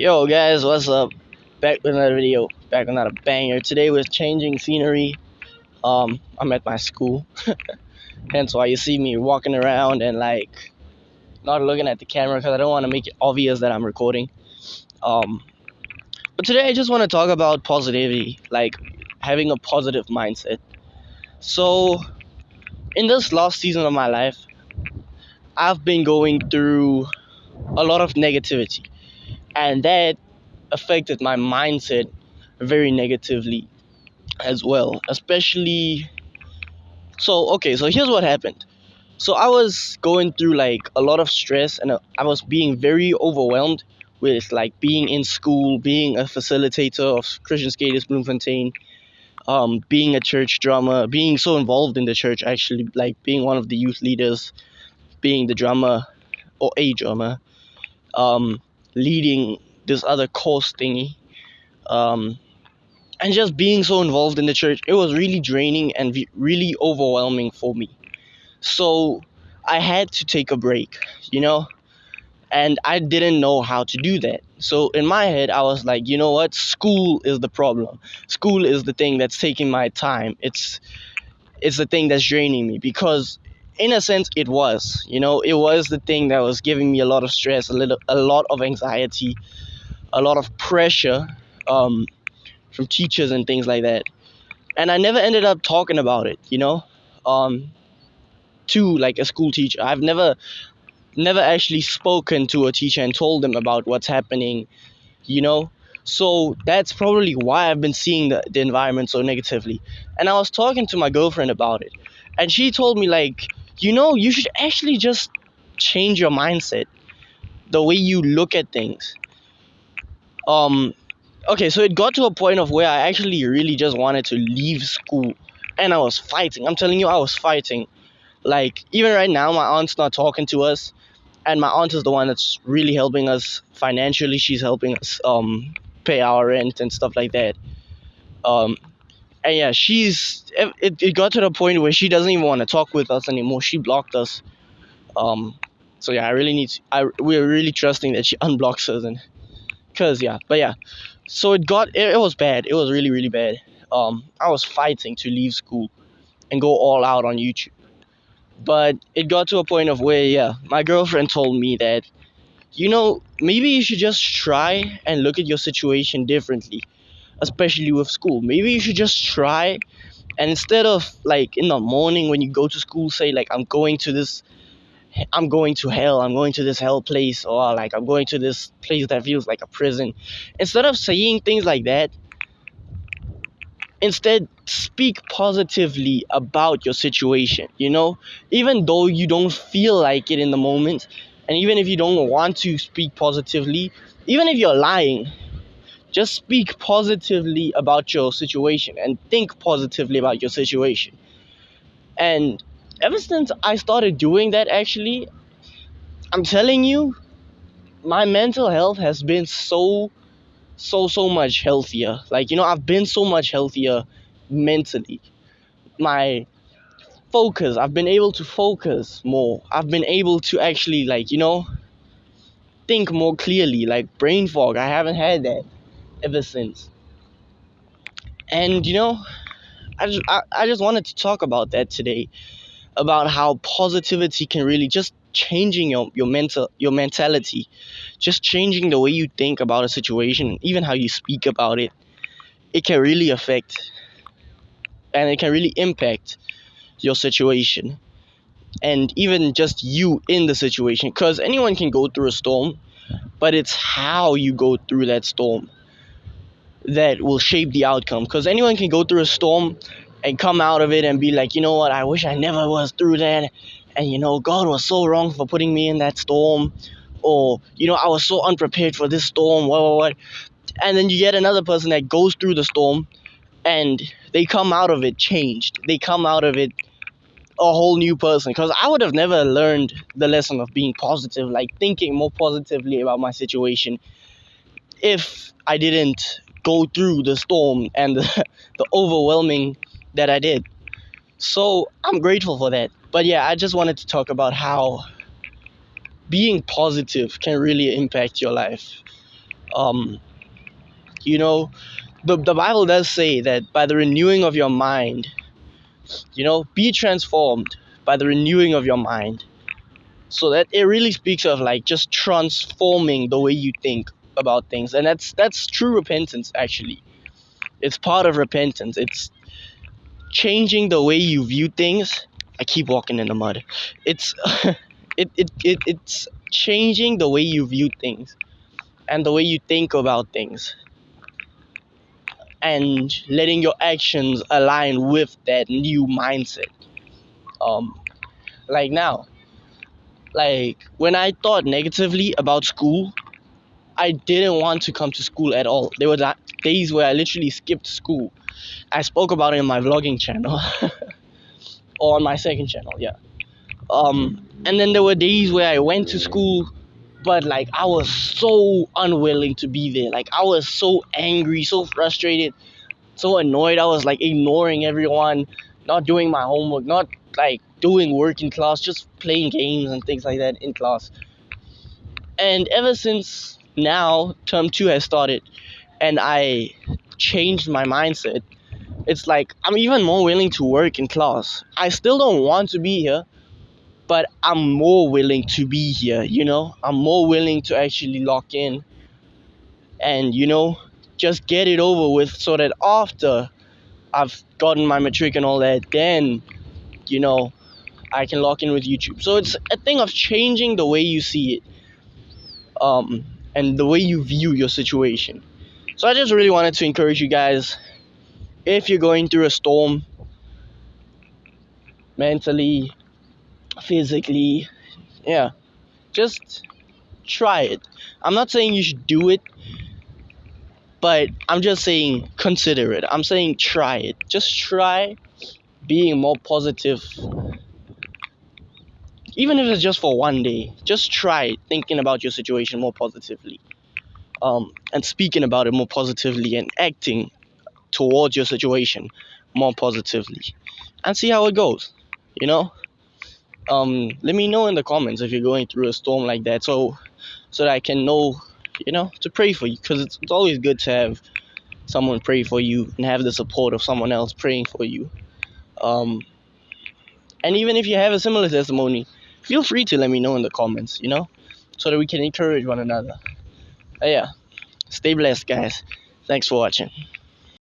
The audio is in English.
Yo guys, what's up? Back with another video, back with another banger. Today we're changing scenery. I'm at my school, hence why you see me walking around and like not looking at the camera because I don't want to make it obvious that I'm recording. Um, but today I just want to talk about positivity, like having a positive mindset. So in this last season of my life, I've been going through a lot of negativity, and that affected my mindset very negatively as well, especially. So here's what happened. So I was going through like a lot of stress, and I was being very overwhelmed with like being in school, being a facilitator of Christian Skaters Bloemfontein, being a church drummer, being so involved in the church, actually, like being one of the youth leaders, being the drummer or a drummer, um, leading this other course thingy, um, and just being so involved in the church. It was really draining and really overwhelming for me. So I had to take a break, you know, and I didn't know how to do that. So in my head, I was like, you know what? School is the problem. School is the thing that's taking my time. It's the thing that's draining me because in a sense it was the thing that was giving me a lot of stress, a lot of anxiety, a lot of pressure um from teachers and things like that. And I never ended up talking about it, um to like a school teacher. I've never actually spoken to a teacher and told them about what's happening, you know? So that's probably why I've been seeing the environment so negatively. And I was talking to my girlfriend about it, and she told me, like, you should actually just change your mindset, the way you look at things. Um, okay, so it got to a point of where I actually really just wanted to leave school, and I was fighting. I'm telling you, I was fighting. Like, even right now, my aunt's not talking to us, and my aunt is the one that's really helping us financially. She's helping us pay our rent and stuff like that. Um, and yeah, it got to the point where she doesn't even want to talk with us anymore. She blocked us. Um, so yeah, I really need to, we're really trusting that she unblocks us, and cause yeah, but yeah, so it was bad. It was really really bad. I was fighting to leave school and go all out on YouTube. But it got to a point of where, yeah, my girlfriend told me that, maybe you should just try and look at your situation differently, especially with school. Maybe you should just try, and instead of like in the morning when you go to school, say like I'm going to hell, I'm going to this hell place, or like I'm going to this place that feels like a prison. Instead of saying things like that, instead speak positively about your situation, even though you don't feel like it in the moment, and even if you don't want to speak positively, even if you're lying, just speak positively about your situation and think positively about your situation. And ever since I started doing that, actually, I'm telling you, my mental health has been so much healthier. Like, I've been so much healthier mentally. My focus, I've been able to focus more. I've been able to actually, like, think more clearly. Like brain fog, I haven't had that ever since. And I just wanted to talk about that today, about how positivity can really just changing your mentality, just changing the way you think about a situation, even how you speak about it. It can really affect, and it can really impact your situation, and even just you in the situation, because anyone can go through a storm, but it's how you go through that storm that will shape the outcome. Because anyone can go through a storm and come out of it and be like, you know what, I wish I never was through that, and God was so wrong for putting me in that storm, or I was so unprepared for this storm, what. And then you get another person that goes through the storm, and they come out of it changed. They come out of it a whole new person, because I would have never learned the lesson of being positive, like thinking more positively about my situation, if I didn't go through the storm and the overwhelming that I did. So I'm grateful for that. But yeah, I just wanted to talk about how being positive can really impact your life. Um, you know, the Bible does say that by the renewing of your mind, be transformed by the renewing of your mind. So that it really speaks of like just transforming the way you think about things, and that's true repentance. Actually, it's part of repentance. It's changing the way you view things. I keep walking in the mud. It's it's changing the way you view things and the way you think about things, and letting your actions align with that new mindset. Um, like now, like when I thought negatively about school, I didn't want to come to school at all. There were days where I literally skipped school. I spoke about it in my vlogging channel or on my second channel, yeah. And then there were days where I went to school, but like I was so unwilling to be there. Like I was so angry, so frustrated, so annoyed. I was like ignoring everyone, not doing my homework, not like doing work in class, just playing games and things like that in class. And ever since now, term 2 has started and I changed my mindset, it's like I'm even more willing to work in class. I still don't want to be here, but I'm more willing to be here, I'm more willing to actually lock in and, just get it over with so that after I've gotten my matric and all that, then, you know, I can lock in with YouTube. So it's a thing of changing the way you see it, and the way you view your situation. So I just really wanted to encourage you guys, if you're going through a storm, mentally, physically, yeah, just try it. I'm not saying you should do it, but I'm just saying consider it. I'm saying try it. Just try being more positive. Even if it's just for one day, just try thinking about your situation more positively. And speaking about it more positively and acting towards your situation more positively. And see how it goes, you know? Let me know in the comments if you're going through a storm like that, so that I can know, to pray for you, because it's always good to have someone pray for you and have the support of someone else praying for you. And even if you have a similar testimony, feel free to let me know in the comments, so that we can encourage one another. Yeah, stay blessed, guys. Thanks for watching.